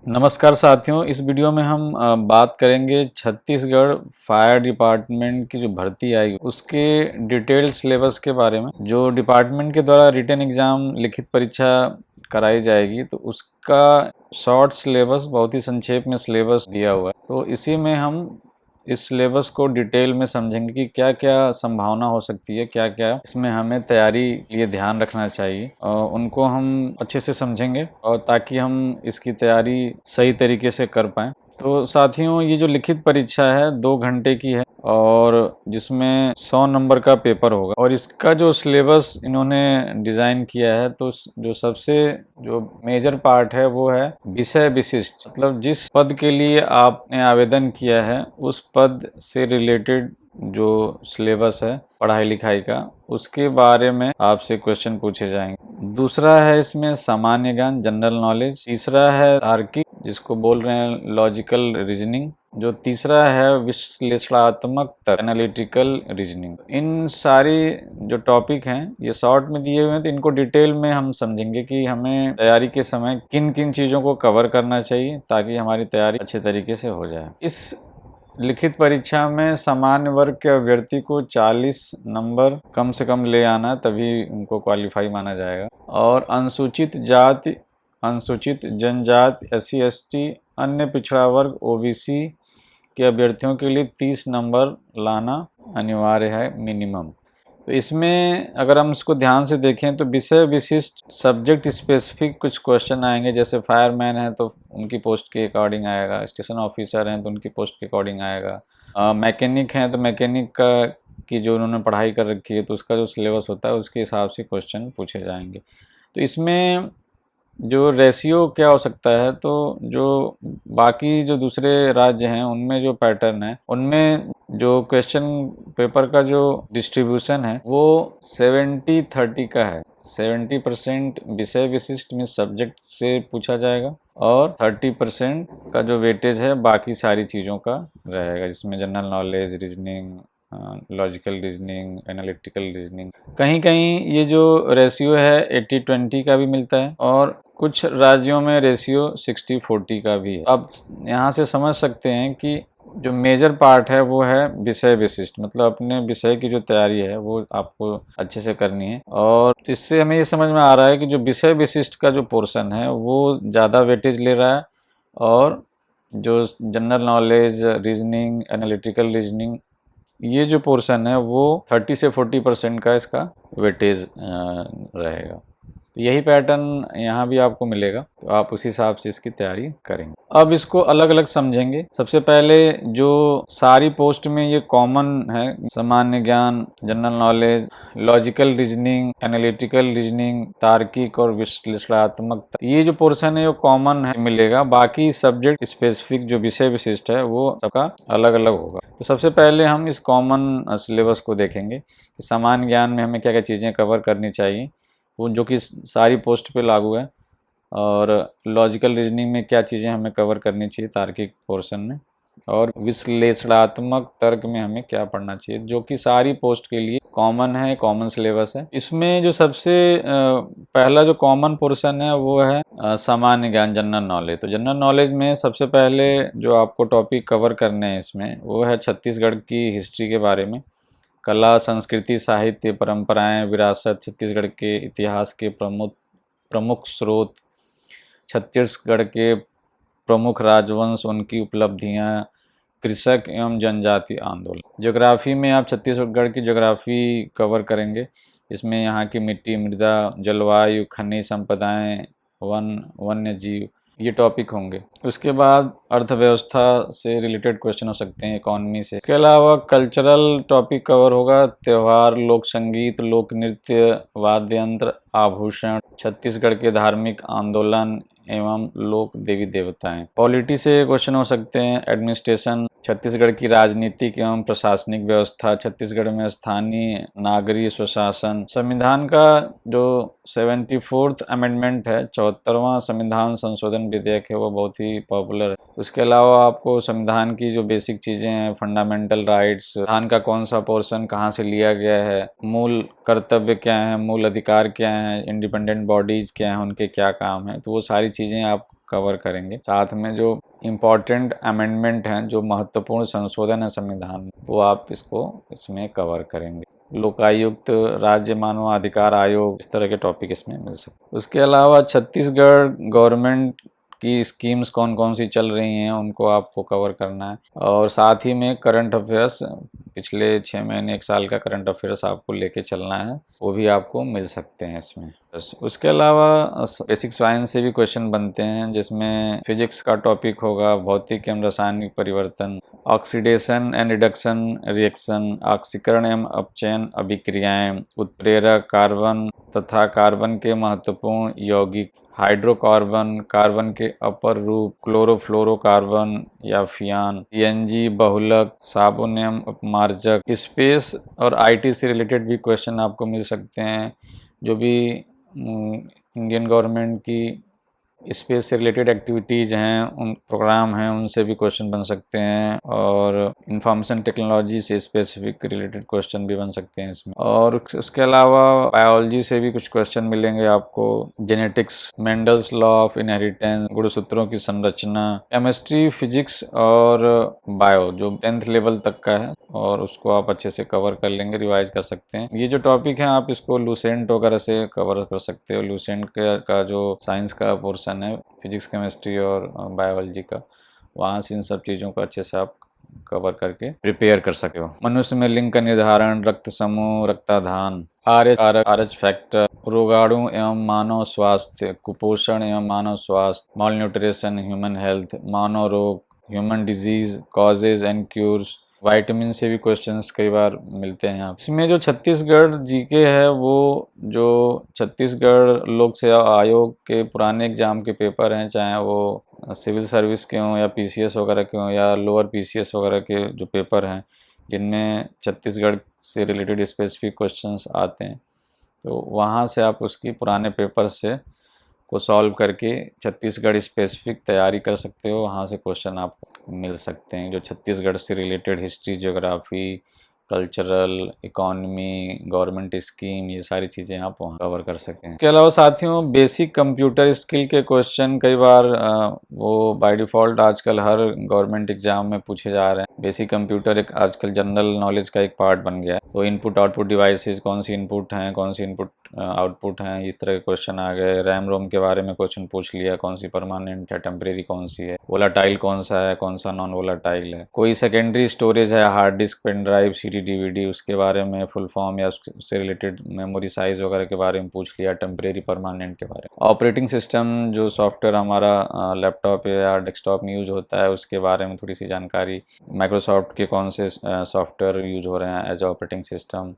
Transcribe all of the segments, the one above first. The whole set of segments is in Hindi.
नमस्कार साथियों, इस वीडियो में हम बात करेंगे छत्तीसगढ़ फायर डिपार्टमेंट की जो भर्ती आई उसके डिटेल्ड सिलेबस के बारे में। जो डिपार्टमेंट के द्वारा रिटन एग्जाम लिखित परीक्षा कराई जाएगी तो उसका शॉर्ट सिलेबस, बहुत ही संक्षेप में सिलेबस दिया हुआ है। तो इसी में हम इस सिलेबस को डिटेल में समझेंगे कि क्या क्या संभावना हो सकती है, क्या क्या इसमें हमें तैयारी लिए ध्यान रखना चाहिए, और उनको हम अच्छे से समझेंगे और ताकि हम इसकी तैयारी सही तरीके से कर पाएँ। तो साथियों, ये जो लिखित परीक्षा है 2 घंटे की है और जिसमें 100 नंबर का पेपर होगा, और इसका जो सिलेबस इन्होंने डिज़ाइन किया है तो जो सबसे जो मेजर पार्ट है वो है विषय विशिष्ट। मतलब जिस पद के लिए आपने आवेदन किया है उस पद से रिलेटेड जो सिलेबस है पढ़ाई लिखाई का, उसके बारे में आपसे क्वेश्चन पूछे जाएंगे। दूसरा है इसमें सामान्य ज्ञान, जनरल नॉलेज। तीसरा है तार्किक, जिसको बोल रहे हैं लॉजिकल रीजनिंग। जो तीसरा है विश्लेषणात्मक तर्क, एनालिटिकल रीजनिंग। इन सारी जो टॉपिक हैं ये शॉर्ट में दिए हुए हैं, तो इनको डिटेल में हम समझेंगे कि हमें तैयारी के समय किन किन चीज़ों को कवर करना चाहिए ताकि हमारी तैयारी अच्छे तरीके से हो जाए। इस लिखित परीक्षा में सामान्य वर्ग के अभ्यर्थी को 40 नंबर कम से कम ले आना है, तभी उनको क्वालिफाई माना जाएगा। और अनुसूचित जाति, अनुसूचित जनजाति, SC ST, अन्य पिछड़ा वर्ग, OBC के अभ्यर्थियों के लिए 30 नंबर लाना अनिवार्य है, मिनिमम। तो इसमें अगर हम इसको ध्यान से देखें तो विषय विशिष्ट, सब्जेक्ट स्पेसिफिक कुछ क्वेश्चन आएंगे। जैसे फायरमैन है तो उनकी पोस्ट के अकॉर्डिंग आएगा, स्टेशन ऑफिसर हैं तो उनकी पोस्ट के अकॉर्डिंग आएगा, मैकेनिक हैं तो मैकेनिक का की जो उन्होंने पढ़ाई कर रखी है तो उसका जो सिलेबस होता है उसके हिसाब से क्वेश्चन पूछे जाएंगे। तो इसमें जो रेशियो क्या हो सकता है, तो जो बाकी जो दूसरे राज्य हैं उनमें जो पैटर्न है उनमें जो क्वेश्चन पेपर का जो डिस्ट्रीब्यूशन है वो 70-30 का है। 70% विषय विशिष्ट में सब्जेक्ट से पूछा जाएगा और 30% का जो वेटेज है बाकी सारी चीज़ों का रहेगा, जिसमें general knowledge, reasoning, logical reasoning, analytical reasoning. कहीं कहीं ये जो रेशियो है 80-20 का भी मिलता है और कुछ राज्यों में रेशियो 60-40 का भी है। अब यहाँ से समझ सकते हैं कि जो मेजर पार्ट है वो है विषय विशिष्ट, मतलब अपने विषय की जो तैयारी है वो आपको अच्छे से करनी है। और इससे हमें ये समझ में आ रहा है कि जो विषय विशिष्ट का जो पोर्शन है वो ज़्यादा वेटेज ले रहा है, और जो general knowledge, reasoning, analytical reasoning, ये जो पोर्शन है वो 30 से 40% का इसका वेटेज रहेगा। तो यही पैटर्न यहाँ भी आपको मिलेगा, तो आप उसी हिसाब से इसकी तैयारी करेंगे। अब इसको अलग अलग समझेंगे। सबसे पहले जो सारी पोस्ट में ये कॉमन है, सामान्य ज्ञान, general knowledge, logical reasoning, analytical reasoning, तार्किक और विश्लेषणात्मक, ये जो पोर्शन है वो कॉमन है मिलेगा। बाकी सब्जेक्ट स्पेसिफिक जो विषय विशिष्ट है वो सबका अलग अलग होगा। तो सबसे पहले हम इस कॉमन सिलेबस को देखेंगे कि सामान्य ज्ञान में हमें क्या क्या चीज़ें कवर करनी चाहिए, वो जो कि सारी पोस्ट पे लागू है। और लॉजिकल रीजनिंग में क्या चीज़ें हमें कवर करनी चाहिए तार्किक पोर्शन में, और विश्लेषणात्मक तर्क में हमें क्या पढ़ना चाहिए, जो कि सारी पोस्ट के लिए कॉमन है, कॉमन सिलेबस है। इसमें जो सबसे पहला जो कॉमन पोर्शन है वो है सामान्य ज्ञान, जनरल नॉलेज। तो जनरल नॉलेज में सबसे पहले जो आपको टॉपिक कवर करने हैं इसमें वो है छत्तीसगढ़ की हिस्ट्री के बारे में, कला, संस्कृति, साहित्य, परंपराएं, विरासत, छत्तीसगढ़ के इतिहास के प्रमुख प्रमुख स्रोत, छत्तीसगढ़ के प्रमुख राजवंश, उनकी उपलब्धियां, कृषक एवं जनजाति आंदोलन। ज्योग्राफी में आप छत्तीसगढ़ की ज्योग्राफी कवर करेंगे, इसमें यहाँ की मिट्टी, मृदा, जलवायु, खनिज संपदाएं, वन्य जीव, ये टॉपिक होंगे। उसके बाद अर्थव्यवस्था से रिलेटेड क्वेश्चन हो सकते हैं, इकोनॉमी से। इसके अलावा कल्चरल टॉपिक कवर होगा, त्यौहार, लोक संगीत, लोक नृत्य, वाद्य यंत्र, आभूषण, छत्तीसगढ़ के धार्मिक आंदोलन एवं लोक देवी देवताएं। पॉलिटी से क्वेश्चन हो सकते हैं, एडमिनिस्ट्रेशन, छत्तीसगढ़ की राजनीतिक एवं प्रशासनिक व्यवस्था, छत्तीसगढ़ में स्थानीय नागरिक स्वशासन, संविधान का जो 74th अमेंडमेंट है, 74वां संविधान संशोधन विधेयक है, वो बहुत ही पॉपुलर है। उसके अलावा आपको संविधान की जो बेसिक चीज़ें हैं, फंडामेंटल राइट्स, संविधान का कौन सा पोर्शन कहाँ से लिया गया है, मूल कर्तव्य क्या है, मूल अधिकार क्या है, इंडिपेंडेंट बॉडीज क्या हैं, उनके क्या काम है, तो वो सारी चीज़ें आप कवर करेंगे। साथ में जो इम्पोर्टेंट अमेंडमेंट हैं, जो महत्वपूर्ण संशोधन है संविधान में, वो आप इसको इसमें कवर करेंगे। लोकायुक्त, राज्य मानवाधिकार आयोग, इस तरह के टॉपिक इसमें मिल सकते हैं। उसके अलावा छत्तीसगढ़ गवर्नमेंट की स्कीम्स कौन कौन सी चल रही हैं उनको आपको कवर करना है, और साथ ही में करंट अफेयर्स, पिछले 6 महीने 1 साल का करंट अफेयर्स आपको लेके चलना है, वो भी आपको मिल सकते हैं इसमें। बस उसके अलावा बेसिक साइंस से भी क्वेश्चन बनते हैं, जिसमें फिजिक्स का टॉपिक होगा भौतिक एवं रासायनिक परिवर्तन, ऑक्सीडेशन एंड रिडक्शन रिएक्शन, ऑक्सीकरण एवं अपचयन अभिक्रियाएं, उत्प्रेरक, कार्बन तथा कार्बन के महत्वपूर्ण यौगिक, हाइड्रोकार्बन, कार्बन के अपर रूप, क्लोरोफ्लोरोकार्बन या फियान, सीएनजी, बहुलक, साबुन एवं अपमार्जक। स्पेस और आईटी से रिलेटेड भी क्वेश्चन आपको मिल सकते हैं। जो भी इंडियन गवर्नमेंट की स्पेस से रिलेटेड एक्टिविटीज़ हैं, उन प्रोग्राम हैं, उनसे भी क्वेश्चन बन सकते हैं, और इंफॉर्मेशन टेक्नोलॉजी से स्पेसिफिक रिलेटेड क्वेश्चन भी बन सकते हैं इसमें। और उसके अलावा बायोलॉजी से भी कुछ क्वेश्चन मिलेंगे आपको, genetics, Mendel's law of inheritance, गुणसूत्रों की संरचना, केमिस्ट्री, फिजिक्स और बायो, जो 10th लेवल तक का है, और उसको आप अच्छे से कवर कर लेंगे, रिवाइज कर सकते हैं। ये जो टॉपिक है आप इसको लूसेंट वगैरह से कवर कर सकते हो। लूसेंट का जो साइंस का पोर्शन है, फिजिक्स, केमिस्ट्री और बायोलॉजी का, वहाँ से इन सब चीज़ों को अच्छे से आप कवर करके प्रिपेयर कर सकते हो। मनुष्य में लिंग का निर्धारण, रक्त समूह, रक्ताधान, आरएच फैक्टर, रोगाणु एवं मानव स्वास्थ्य, कुपोषण एवं मानव स्वास्थ्य, मॉल न्यूट्रिशन, ह्यूमन हेल्थ, मानव रोग, human disease, causes and cures, vitamin से भी क्वेश्चंस कई बार मिलते हैं। यहाँ इसमें जो छत्तीसगढ़ जीके है, वो जो छत्तीसगढ़ लोक सेवा आयोग के पुराने एग्जाम के पेपर हैं, चाहे वो सिविल सर्विस के हों या पीसीएस वगैरह के हों या लोअर पीसीएस वगैरह के जो पेपर हैं, जिनमें छत्तीसगढ़ से रिलेटेड स्पेसिफिक क्वेश्चंस आते हैं, तो वहाँ से आप उसकी पुराने पेपर से को सॉल्व करके छत्तीसगढ़ स्पेसिफिक तैयारी कर सकते हो। वहाँ से क्वेश्चन आपको मिल सकते हैं, जो छत्तीसगढ़ से related history, geography, cultural, economy, government scheme, ये सारी चीज़ें आप वहाँ कवर कर सकते हैं। इसके अलावा साथियों, बेसिक कंप्यूटर स्किल के क्वेश्चन कई बार वो बाय डिफ़ॉल्ट आजकल हर गवर्नमेंट एग्जाम में पूछे जा रहे हैं। बेसिक कंप्यूटर एक आजकल जनरल नॉलेज का एक पार्ट बन गया है। तो इनपुट आउटपुट डिवाइसेस, कौन सी इनपुट हैं, कौन सी इनपुट आउटपुट हैं, इस तरह के क्वेश्चन आ गए। रैम रोम के बारे में क्वेश्चन पूछ लिया, कौन सी परमानेंट है, टेम्परेरी कौन सी है, वोलाटाइल कौन सा है, कौन सा नॉन वोलाटाइल है। कोई सेकेंडरी स्टोरेज है, hard disk, pen drive, CD, DVD, उसके बारे में फुल फॉर्म या उससे रिलेटेड मेमोरी साइज वगैरह के बारे में पूछ लिया, टेम्परेरी, परमानेंट के बारे में। ऑपरेटिंग सिस्टम, जो सॉफ्टवेयर हमारा लैपटॉप या डेस्कटॉप में यूज होता है, उसके बारे में थोड़ी सी जानकारी। माइक्रोसॉफ्ट के कौन से सॉफ्टवेयर यूज हो रहे हैं एज ऑपरेटिंग सिस्टम,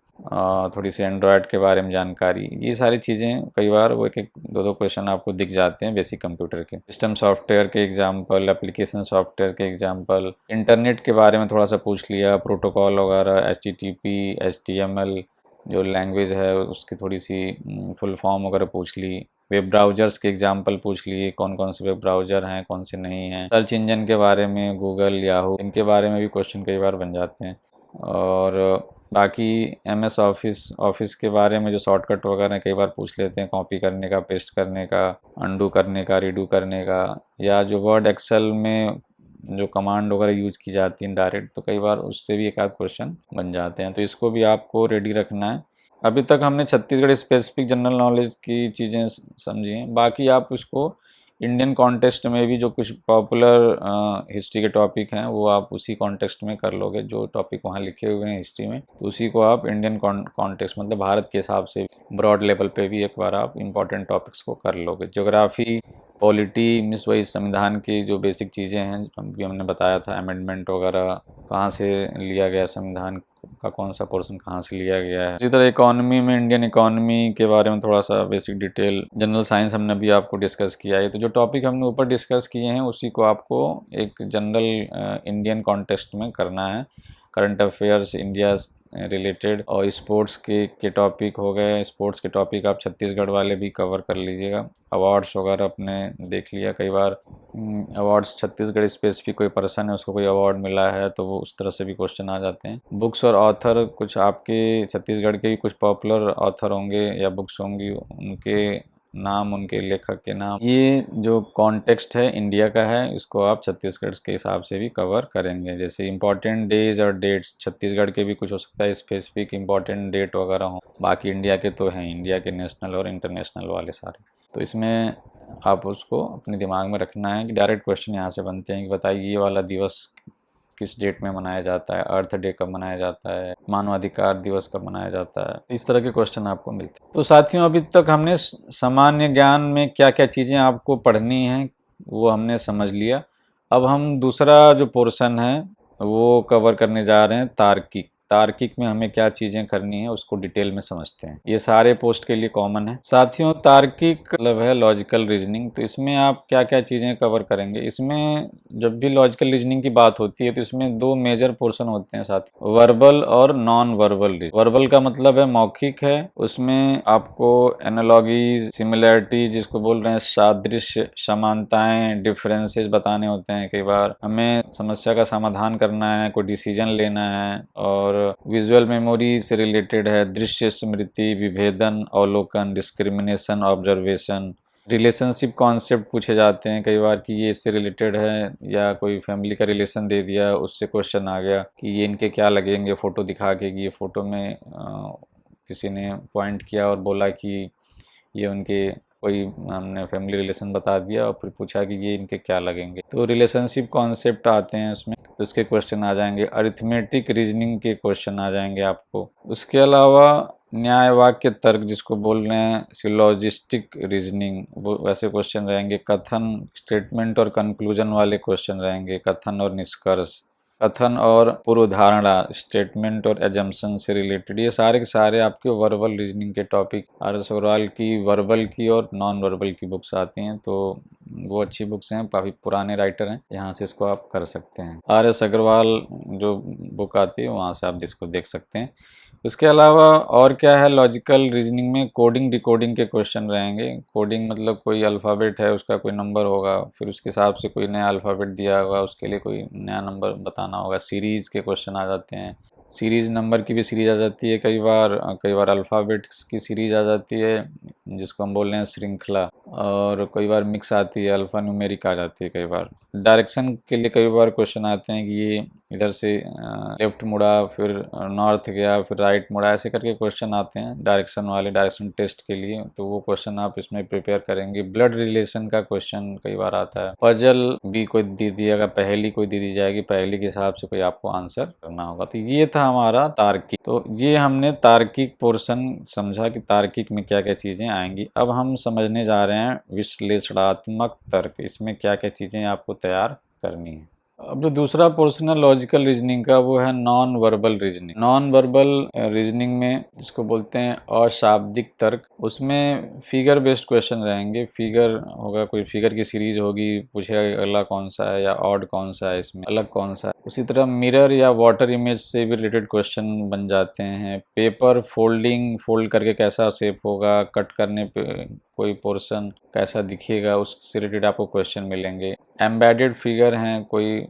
थोड़ी सी एंड्रॉयड के बारे में जानकारी। ये सारी चीज़ें कई बार वो एक दो क्वेश्चन आपको दिख जाते हैं बेसिक कंप्यूटर के। सिस्टम सॉफ्टवेयर के एग्जांपल, एप्लीकेशन सॉफ्टवेयर के एग्जांपल, इंटरनेट के बारे में थोड़ा सा पूछ लिया, प्रोटोकॉल वगैरह, HTTP, HTML जो लैंग्वेज है उसकी थोड़ी सी फुल फॉर्म वगैरह पूछ ली। वेब ब्राउजर्स के एग्जांपल पूछ लिए, कौन कौन से वेब ब्राउजर हैं, कौन से नहीं हैं। सर्च इंजन के बारे में, गूगल, याहू, इनके बारे में भी क्वेश्चन कई बार बन जाते हैं। और बाकी MS ऑफिस के बारे में जो शॉर्टकट वगैरह कई बार पूछ लेते हैं, कॉपी करने का, पेस्ट करने का, अंडू करने का, रीडू करने का, या जो वर्ड एक्सेल में जो कमांड वगैरह यूज की जाती है डायरेक्ट, तो कई बार उससे भी एक आध क्वेश्चन बन जाते हैं। तो इसको भी आपको रेडी रखना है। अभी तक हमने छत्तीसगढ़ स्पेसिफिक जनरल नॉलेज की चीज़ें समझी हैं, बाकी आप इसको इंडियन कॉन्टेक्स्ट में भी जो कुछ पॉपुलर हिस्ट्री के टॉपिक हैं वो आप उसी कॉन्टेक्स्ट में कर लोगे। जो टॉपिक वहाँ लिखे हुए हैं हिस्ट्री में, तो उसी को आप इंडियन कॉन्टेक्स्ट मतलब भारत के हिसाब से ब्रॉड लेवल पे भी एक बार आप इंपॉर्टेंट टॉपिक्स को कर लोगे। ज्योग्राफी, पॉलिटी मीन्स वही संविधान की जो बेसिक चीज़ें हैं, अभी हमने बताया था, अमेंडमेंट वगैरह कहाँ से लिया गया, संविधान का कौन सा पोर्शन कहाँ से लिया गया है। इसी तरह इकोनॉमी में इंडियन इकोनॉमी के बारे में थोड़ा सा बेसिक डिटेल, जनरल साइंस हमने अभी आपको डिस्कस किया है। तो जो टॉपिक हमने ऊपर डिस्कस किए हैं उसी को आपको एक जनरल इंडियन कॉन्टेक्स्ट में करना है। करंट अफेयर्स इंडिया रिलेटेड, और स्पोर्ट्स के टॉपिक हो गए। स्पोर्ट्स के टॉपिक आप छत्तीसगढ़ वाले भी कवर कर लीजिएगा। अवार्ड्स वगैरह अपने देख लिया, कई बार अवार्ड्स छत्तीसगढ़ स्पेसिफिक कोई पर्सन है उसको कोई अवार्ड मिला है तो वो उस तरह से भी क्वेश्चन आ जाते हैं। बुक्स और ऑथर, कुछ आपके छत्तीसगढ़ के भी कुछ पॉपुलर ऑथर होंगे या बुक्स होंगी, उनके नाम, उनके लेखक के नाम। ये जो कॉन्टेक्स्ट है इंडिया का है, इसको आप छत्तीसगढ़ के हिसाब से भी कवर करेंगे। जैसे इंपॉर्टेंट डेज और डेट्स, छत्तीसगढ़ के भी कुछ हो सकता है स्पेसिफिक इंपॉर्टेंट डेट वगैरह हो, बाकी इंडिया के तो हैं, इंडिया के नेशनल और इंटरनेशनल वाले सारे। तो इसमें आप उसको अपने दिमाग में रखना है कि डायरेक्ट क्वेश्चन यहाँ से बनते हैं कि बताइए ये वाला दिवस किस डेट में मनाया जाता है, अर्थ डे कब मनाया जाता है, मानवाधिकार दिवस कब मनाया जाता है। इस तरह के क्वेश्चन आपको मिलते हैं। तो साथियों, अभी तक हमने सामान्य ज्ञान में क्या क्या चीज़ें आपको पढ़नी हैं वो हमने समझ लिया। अब हम दूसरा जो पोर्शन है वो कवर करने जा रहे हैं, तार्किक। तार्किक में हमें क्या चीज़ें करनी है उसको डिटेल में समझते हैं। ये सारे पोस्ट के लिए कॉमन है। साथियों, तार्किक मतलब है लॉजिकल रीजनिंग। तो इसमें आप क्या क्या चीज़ें कवर करेंगे? इसमें जब भी लॉजिकल रीजनिंग की बात होती है तो इसमें दो मेजर पोर्शन होते हैं साथियों, वर्बल और नॉन वर्बल रीजनिंग। वर्बल का मतलब है मौखिक है, उसमें आपको एनालॉगी, सिमिलैरिटी जिसको बोल रहे हैं, सादृश्य, समानताएं, डिफरेंसेस बताने होते हैं। कई बार हमें समस्या का समाधान करना है, कोई डिसीजन लेना है, और विजुअल मेमोरी से रिलेटेड है, दृश्य स्मृति, विभेदन, अवलोकन, डिस्क्रिमिनेशन, ऑब्जर्वेशन। रिलेशनशिप कॉन्सेप्ट पूछे जाते हैं कई बार कि ये इससे रिलेटेड है, या कोई फैमिली का रिलेशन दे दिया, उससे क्वेश्चन आ गया कि ये इनके क्या लगेंगे, फ़ोटो दिखा के कि ये फ़ोटो में किसी ने पॉइंट किया और बोला कि ये उनके कोई, हमने फैमिली रिलेशन बता दिया और फिर पूछा कि ये इनके क्या लगेंगे। तो रिलेशनशिप कॉन्सेप्ट आते हैं उसमें, तो उसके क्वेश्चन आ जाएंगे। अरिथमेटिक रीजनिंग के क्वेश्चन आ जाएंगे आपको। उसके अलावा न्याय वाक्य तर्क जिसको बोल रहे हैं, सिलॉजिस्टिक रीजनिंग, वो वैसे क्वेश्चन रहेंगे। कथन, स्टेटमेंट और कंक्लूजन वाले क्वेश्चन रहेंगे। कथन और निष्कर्ष, कथन और पूर्व धारणा, स्टेटमेंट और एजम्पशन से रिलेटेड, ये सारे के सारे आपके वर्बल रीजनिंग के टॉपिक। आर एस अग्रवाल की वर्बल की और नॉन वर्बल की बुक्स आती हैं, तो वो अच्छी बुक्स हैं, काफ़ी पुराने राइटर हैं, यहाँ से इसको आप कर सकते हैं। आर एस अग्रवाल जो बुक आती है वहाँ से आप इसको देख सकते हैं। उसके अलावा और क्या है लॉजिकल रीजनिंग में, कोडिंग डिकोडिंग के क्वेश्चन रहेंगे। कोडिंग मतलब कोई अल्फ़ाबेट है, उसका कोई नंबर होगा, फिर उसके हिसाब से कोई नया अल्फ़ाबेट दिया होगा, उसके लिए कोई नया नंबर बताना होगा। सीरीज़ के क्वेश्चन आ जाते हैं, सीरीज़ नंबर की भी सीरीज़ आ जाती है कई बार अल्फ़ाबेट्स की सीरीज़ आ जाती है जिसको हम बोल रहे हैं श्रृंखला, और कई बार मिक्स आती है, अल्फ़ा न्यूमेरिक आ जाती है कई बार। डायरेक्शन के लिए कई बार क्वेश्चन आते हैं कि ये इधर से लेफ्ट मुड़ा, फिर नॉर्थ गया, फिर राइट मुड़ा, ऐसे करके क्वेश्चन आते हैं डायरेक्शन वाले, डायरेक्शन टेस्ट के लिए। तो वो क्वेश्चन आप इसमें प्रिपेयर करेंगे। ब्लड रिलेशन का क्वेश्चन कई बार आता है। पजल भी कोई दे दिएगा, पहेली कोई दे दी जाएगी, पहेली के हिसाब से कोई आपको आंसर करना होगा। तो ये था हमारा तार्किक। तो ये हमने तार्किक पोर्शन समझा कि तार्किक में क्या क्या चीज़ें आएंगी। अब हम समझने जा रहे हैं विश्लेषणात्मक तर्क। इसमें क्या क्या चीज़ें आपको तैयार करनी है। अब जो दूसरा पोर्शन है लॉजिकल रीजनिंग का, वो है non verbal reasoning. Non verbal reasoning में जिसको बोलते हैं अशाब्दिक तर्क, उसमें फिगर बेस्ड क्वेश्चन रहेंगे। फिगर होगा, कोई फिगर की सीरीज होगी, पूछेगा अगला कौन सा है, या ऑड कौन सा है, इसमें अलग कौन सा है। उसी तरह मिरर या वाटर इमेज से भी रिलेटेड क्वेश्चन बन जाते हैं। पेपर फोल्डिंग, फोल्ड करके कैसा शेप होगा, कट करने पे कोई पोर्शन कैसा दिखेगा, उससे रिलेटेड आपको क्वेश्चन मिलेंगे। एम्बेडेड फिगर हैं, कोई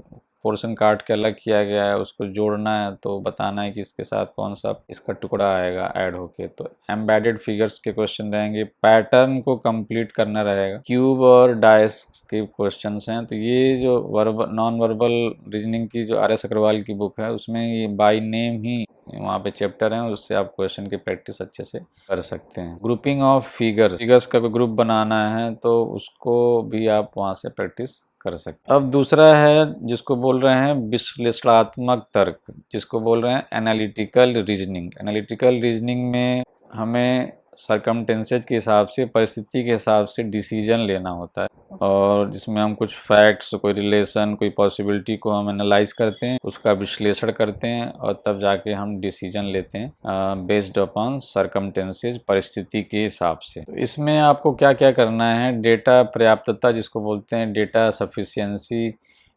पोर्शन काट के अलग किया गया है, उसको जोड़ना है तो बताना है कि इसके साथ कौन सा इसका टुकड़ा आएगा ऐड होके, तो एम्बेडेड फिगर्स के क्वेश्चन रहेंगे। पैटर्न को कंप्लीट करना रहेगा। क्यूब और डाइस के क्वेश्चंस हैं। तो ये जो नॉन वर्बल रीजनिंग की जो आर एस अग्रवाल की बुक है, उसमें ये बाय नेम ही वहाँ पे चैप्टर हैं, उससे आप क्वेश्चन की प्रैक्टिस अच्छे से कर सकते हैं। ग्रुपिंग ऑफ फिगर्स का कोई ग्रुप बनाना है तो उसको भी आप वहाँ से प्रैक्टिस कर सकते हैं। अब दूसरा है जिसको बोल रहे हैं विश्लेषणात्मक तर्क, जिसको बोल रहे हैं एनालिटिकल रीजनिंग। एनालिटिकल रीजनिंग में हमें सरकमटेंसेज के हिसाब से, परिस्थिति के हिसाब से डिसीजन लेना होता है, और जिसमें हम कुछ फैक्ट्स, कोई रिलेशन, कोई पॉसिबिलिटी को हम एनालाइज करते हैं, उसका विश्लेषण करते हैं, और तब जाके हम डिसीजन लेते हैं बेस्ड अपॉन सरकमटेंसेज, परिस्थिति के हिसाब से। तो इसमें आपको क्या क्या करना है, डेटा पर्याप्तता जिसको बोलते हैं, data sufficiency,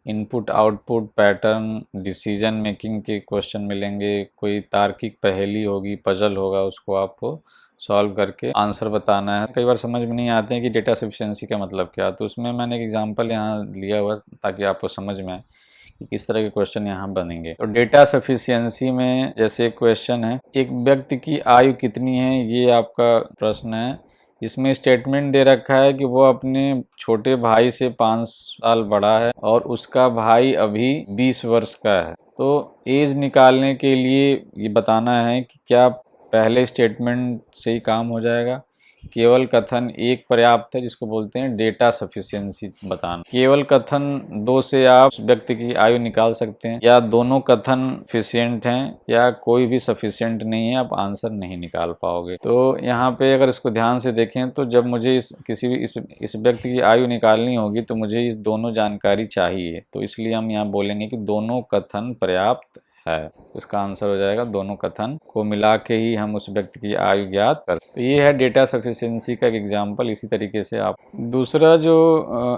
input output pattern, decision making के क्वेश्चन मिलेंगे। कोई तार्किक पहेली होगी, पजल होगा, उसको आपको सॉल्व करके आंसर बताना है। कई बार समझ में नहीं आते हैं कि डेटा सफिशिएंसी का मतलब क्या, तो उसमें मैंने एक एग्जांपल यहाँ लिया हुआ ताकि आपको समझ में आए कि किस तरह के क्वेश्चन यहाँ बनेंगे। तो डेटा सफिशिएंसी में जैसे एक क्वेश्चन है, एक व्यक्ति की आयु कितनी है, ये आपका प्रश्न है। इसमें स्टेटमेंट दे रखा है कि वो अपने छोटे भाई से 5 साल बड़ा है और उसका भाई अभी 20 वर्ष का है। तो एज निकालने के लिए ये बताना है कि क्या पहले स्टेटमेंट से ही काम हो जाएगा, केवल कथन एक पर्याप्त है, जिसको बोलते हैं डेटा सफिशिएंसी बताना। केवल कथन 2 से आप उस व्यक्ति की आयु निकाल सकते हैं, या दोनों कथन सफिशिएंट हैं या कोई भी सफिशिएंट नहीं है, आप आंसर नहीं निकाल पाओगे। तो यहाँ पे अगर इसको ध्यान से देखें तो जब मुझे इस व्यक्ति की आयु निकालनी होगी तो मुझे इस दोनों जानकारी चाहिए, तो इसलिए हम यहाँ बोलेंगे कि दोनों कथन पर्याप्त है। इसका आंसर हो जाएगा दोनों कथन को मिला के ही हम उस व्यक्ति की आयु ज्ञात कर सकते। तो ये है डेटा सफिशिएंसी का एक एग्जाम्पल। इसी तरीके से आप दूसरा जो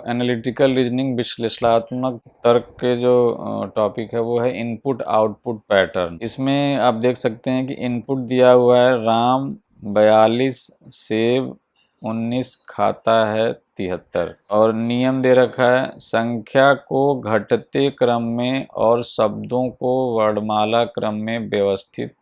एनालिटिकल रीजनिंग विश्लेषणात्मक तर्क के जो टॉपिक है वो है इनपुट आउटपुट पैटर्न। इसमें आप देख सकते हैं कि इनपुट दिया हुआ है राम 42 सेब 19 खाता है 73, और नियम दे रखा है संख्या को घटते क्रम में और शब्दों को वर्णमाला क्रम में व्यवस्थित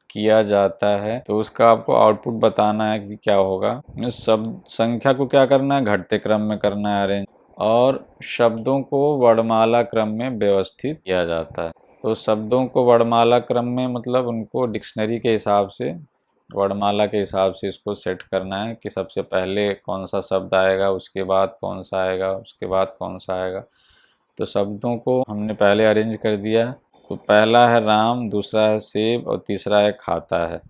किया जाता है। तो उसका आपको आउटपुट बताना है कि क्या होगा। शब्द संख्या को क्या करना है, घटते क्रम में करना है अरेंज, और शब्दों को वर्णमाला क्रम में व्यवस्थित किया जाता है। तो शब्दों को वर्णमाला क्रम में मतलब उनको डिक्शनरी के हिसाब से, वर्णमाला के हिसाब से इसको सेट करना है कि सबसे पहले कौन सा शब्द आएगा, उसके बाद कौन सा आएगा, उसके बाद कौन सा आएगा। तो शब्दों को हमने पहले अरेंज कर दिया। तो पहला है राम, दूसरा है सेब और तीसरा है खाता है।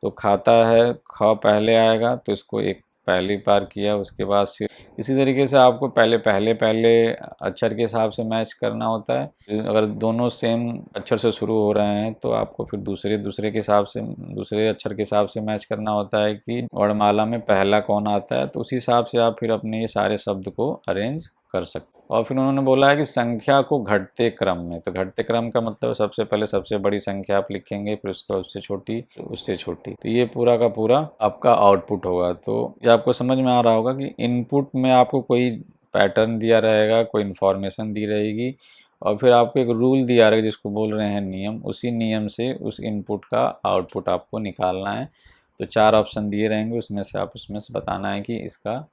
तो खाता है ख पहले आएगा, तो इसको एक पहली बार किया, उसके बाद सिर्फ इसी तरीके से आपको पहले पहले पहले अक्षर के हिसाब से मैच करना होता है। अगर दोनों सेम अक्षर से शुरू हो रहे हैं तो आपको फिर दूसरे दूसरे के हिसाब से, दूसरे अक्षर के हिसाब से मैच करना होता है कि वर्णमाला में पहला कौन आता है। तो उसी हिसाब से आप फिर अपने ये सारे शब्द को अरेंज कर सकते हैं। और फिर उन्होंने बोला है कि संख्या को घटते क्रम में, तो घटते क्रम का मतलब सबसे पहले सबसे बड़ी संख्या आप लिखेंगे, फिर उसका उससे छोटी, तो उससे छोटी। तो ये पूरा का पूरा आपका आउटपुट होगा। तो ये आपको समझ में आ रहा होगा कि इनपुट में आपको कोई पैटर्न दिया रहेगा, कोई इन्फॉर्मेशन दी रहेगी, और फिर आपको एक रूल दिया रहेगा जिसको बोल रहे हैं नियम। उसी नियम से उस इनपुट का आउटपुट आपको निकालना है। तो 4 ऑप्शन दिए रहेंगे, उसमें से आप उसमें से बताना है कि इसका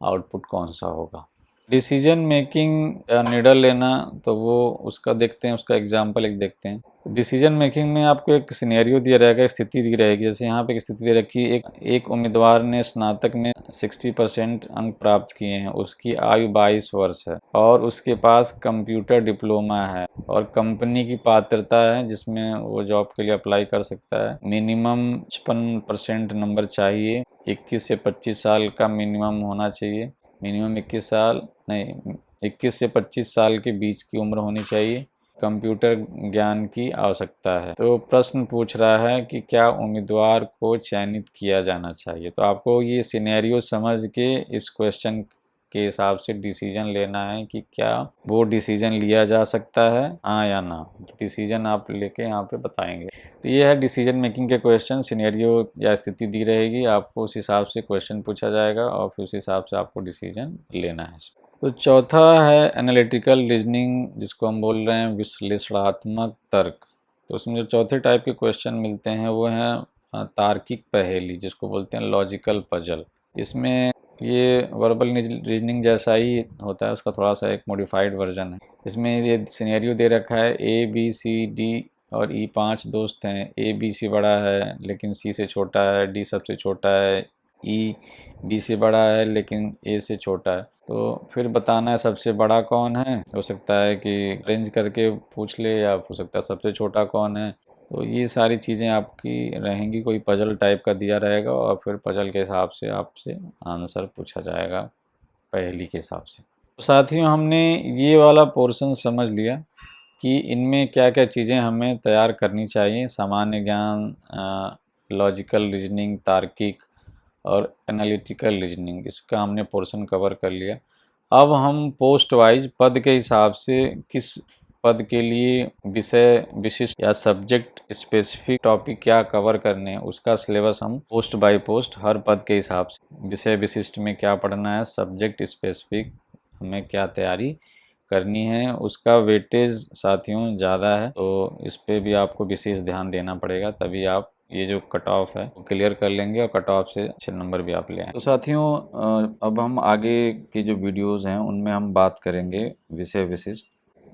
आउटपुट कौन सा होगा। डिसीजन मेकिंग या निर्णय लेना, तो वो उसका देखते हैं, उसका एग्जाम्पल एक देखते हैं। डिसीजन मेकिंग में आपको एक सिनेरियो दिया रहेगा, स्थिति दी रहेगी। जैसे यहाँ पे एक स्थिति दे रखी है, एक उम्मीदवार ने स्नातक में 60% अंक प्राप्त किए हैं, उसकी आयु 22 वर्ष है और उसके पास कंप्यूटर डिप्लोमा है, और कंपनी की पात्रता है जिसमें वो जॉब के लिए अप्लाई कर सकता है। मिनिमम 56% नंबर चाहिए, 21 से 25 साल का मिनिमम होना चाहिए, मिनिमम 21 साल नहीं 21 से 25 साल के बीच की उम्र होनी चाहिए, कंप्यूटर ज्ञान की आवश्यकता है। तो प्रश्न पूछ रहा है कि क्या उम्मीदवार को चयनित किया जाना चाहिए। तो आपको ये सिनेरियो समझ के इस क्वेश्चन के हिसाब से डिसीजन लेना है कि क्या वो डिसीजन लिया जा सकता है, हाँ या ना। डिसीजन आप लेके यहाँ पे बताएंगे। तो ये है डिसीजन मेकिंग के क्वेश्चन। सिनेरियो या स्थिति दी रहेगी, आपको उस हिसाब से क्वेश्चन पूछा जाएगा और फिर उस हिसाब से आपको डिसीजन लेना है। तो चौथा है एनालिटिकल रीजनिंग, जिसको हम बोल रहे हैं विश्लेषणात्मक तर्क। तो उसमें जो चौथे टाइप के क्वेश्चन मिलते हैं वो हैं तार्किक पहेली, जिसको बोलते हैं लॉजिकल पजल। इसमें ये वर्बल रीजनिंग जैसा ही होता है, उसका थोड़ा सा एक मॉडिफाइड वर्जन है। इसमें ये सिनेरियो दे रखा है ABCD और E 5 दोस्त हैं। ABC बड़ा है लेकिन C से छोटा है, D सबसे छोटा है, E B से बड़ा है लेकिन A से छोटा है। तो फिर बताना है सबसे बड़ा कौन है। हो सकता है कि अरेंज करके पूछ ले, या हो सकता है सबसे छोटा कौन है। तो ये सारी चीज़ें आपकी रहेंगी, कोई पजल टाइप का दिया रहेगा और फिर पजल के हिसाब से आपसे आंसर पूछा जाएगा पहेली के हिसाब से। तो साथियों, हमने ये वाला पोर्शन समझ लिया कि इनमें क्या क्या चीज़ें हमें तैयार करनी चाहिए। सामान्य ज्ञान, लॉजिकल रीजनिंग, तार्किक और एनालिटिकल रीजनिंग, इसका हमने पोर्शन कवर कर लिया। अब हम पोस्ट वाइज पद के हिसाब से किस पद के लिए विषय विशिष्ट या सब्जेक्ट स्पेसिफिक टॉपिक क्या कवर करने हैं, उसका सिलेबस हम पोस्ट बाय पोस्ट हर पद के हिसाब से विषय विशिष्ट में क्या पढ़ना है, सब्जेक्ट स्पेसिफिक हमें क्या तैयारी करनी है, उसका वेटेज साथियों ज़्यादा है। तो इस पे भी आपको विशेष ध्यान देना पड़ेगा, तभी आप ये जो कट ऑफ है वो क्लियर कर लेंगे और कट ऑफ से अच्छे नंबर भी आप ले आएंगे। तो साथियों, अब हम आगे की जो वीडियोस हैं उनमें हम बात करेंगे विषय विशिष्ट,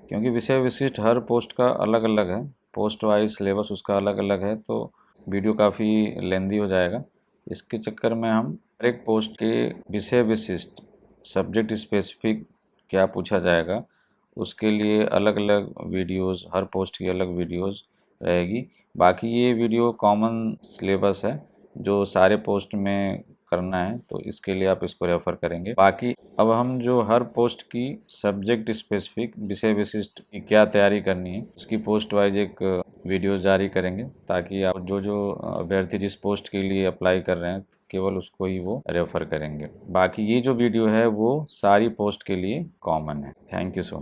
क्योंकि विषय विशिष्ट हर पोस्ट का अलग अलग है, पोस्ट वाइज सिलेबस उसका अलग अलग है, तो वीडियो काफ़ी लेंदी हो जाएगा। इसके चक्कर में हम हर एक पोस्ट के विषय विशिष्ट सब्जेक्ट स्पेसिफिक क्या पूछा जाएगा उसके लिए अलग अलग वीडियोस, हर पोस्ट की अलग वीडियोस रहेगी। बाकी ये वीडियो कॉमन सिलेबस है जो सारे पोस्ट में करना है, तो इसके लिए आप इसको रेफ़र करेंगे। बाकी अब हम जो हर पोस्ट की सब्जेक्ट स्पेसिफिक विषय विशिष्ट की क्या तैयारी करनी है उसकी पोस्ट वाइज एक वीडियो जारी करेंगे, ताकि आप जो जो अभ्यर्थी जिस पोस्ट के लिए अप्लाई कर रहे हैं केवल उसको ही वो रेफ़र करेंगे। बाकी ये जो वीडियो है वो सारी पोस्ट के लिए कॉमन है। Thank you so much.